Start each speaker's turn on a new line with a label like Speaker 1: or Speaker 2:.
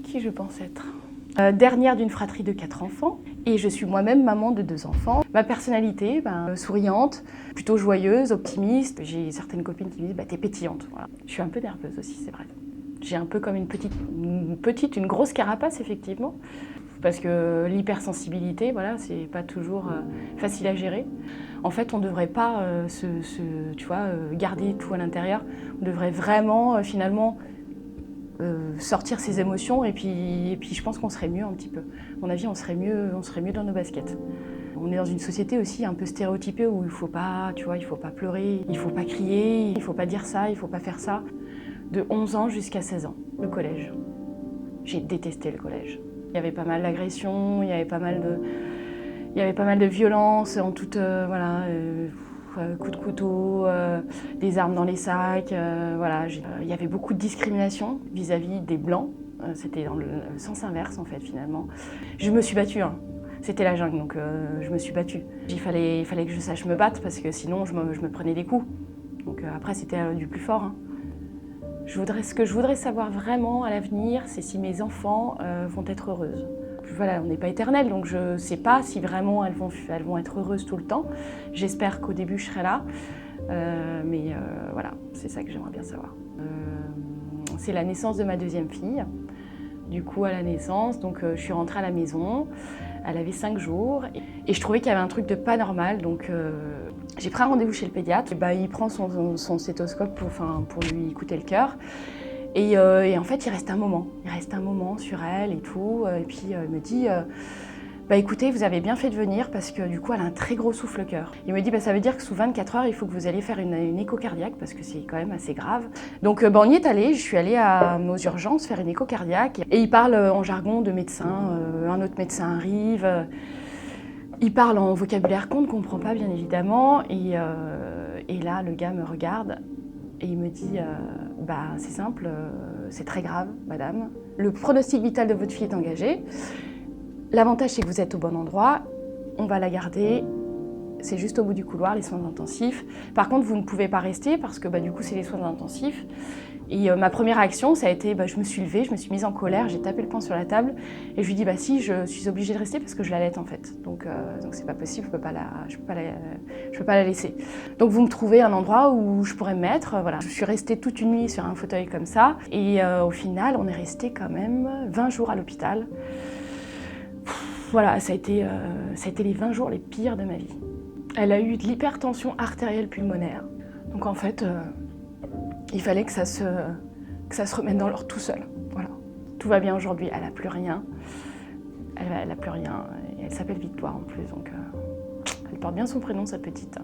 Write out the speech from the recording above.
Speaker 1: qui je pense être. Dernière d'une fratrie de 4 enfants et je suis moi-même maman de 2 enfants. Ma personnalité, souriante, plutôt joyeuse, optimiste. J'ai certaines copines qui me disent t'es pétillante. Voilà. Je suis un peu nerveuse aussi, c'est vrai. J'ai un peu comme une grosse carapace effectivement. Parce que l'hypersensibilité, voilà, c'est pas toujours facile à gérer. En fait, on ne devrait pas garder tout à l'intérieur. On devrait vraiment finalement sortir ses émotions et puis je pense qu'on serait mieux un petit peu. À mon avis, on serait mieux dans nos baskets. On est dans une société aussi un peu stéréotypée où il faut pas pleurer, il faut pas crier, il faut pas dire ça, il faut pas faire ça. De 11 ans jusqu'à 16 ans, le collège. J'ai détesté le collège. Il y avait pas mal d'agressions, il y avait pas mal de violence en toute coups de couteau, des armes dans les sacs, il y avait beaucoup de discrimination vis-à-vis des blancs. C'était dans le sens inverse en fait finalement. Je me suis battue, hein. C'était la jungle donc je me suis battue. Il fallait que je sache me battre parce que sinon je me prenais des coups. Donc après c'était du plus fort, hein. Ce que je voudrais savoir vraiment à l'avenir, c'est si mes enfants vont être heureuses. Voilà, on n'est pas éternel, donc je ne sais pas si vraiment elles vont être heureuses tout le temps. J'espère qu'au début, je serai là. Voilà, c'est ça que j'aimerais bien savoir. C'est la naissance de ma deuxième fille. Du coup, à la naissance, donc, je suis rentrée à la maison. Elle avait 5 jours et je trouvais qu'il y avait un truc de pas normal. Donc, j'ai pris un rendez-vous chez le pédiatre. Il prend son stéthoscope pour lui écouter le cœur. Et en fait, il reste un moment sur elle et tout. Et puis, il me dit écoutez, vous avez bien fait de venir parce que du coup, elle a un très gros souffle-cœur. Il me dit ça veut dire que sous 24 heures, il faut que vous alliez faire une écho cardiaque parce que c'est quand même assez grave. Donc, on y est allé. Je suis allée aux urgences faire une écho cardiaque. Et il parle en jargon de médecin. Un autre médecin arrive. Il parle en vocabulaire qu'on ne comprend pas, bien évidemment. Et là, le gars me regarde. Et il me dit, c'est simple, c'est très grave, madame. Le pronostic vital de votre fille est engagé. L'avantage, c'est que vous êtes au bon endroit. On va la garder. C'est juste au bout du couloir, les soins intensifs. Par contre, vous ne pouvez pas rester parce que du coup, c'est les soins intensifs. Et ma première réaction, ça a été, je me suis levée, je me suis mise en colère, j'ai tapé le poing sur la table et je lui ai dit, si, je suis obligée de rester parce que je l'allaite en fait. Donc c'est pas possible, je peux pas la laisser. Donc vous me trouvez un endroit où je pourrais me mettre, voilà. Je suis restée toute une nuit sur un fauteuil comme ça et au final, on est resté quand même 20 jours à l'hôpital. Voilà, ça a été les 20 jours les pires de ma vie. Elle a eu de l'hypertension artérielle pulmonaire. Donc en fait, il fallait que ça se remette dans l'ordre tout seul. Voilà. Tout va bien aujourd'hui, elle n'a plus rien. Elle n'a plus rien et elle s'appelle Victoire en plus, donc elle porte bien son prénom, cette petite.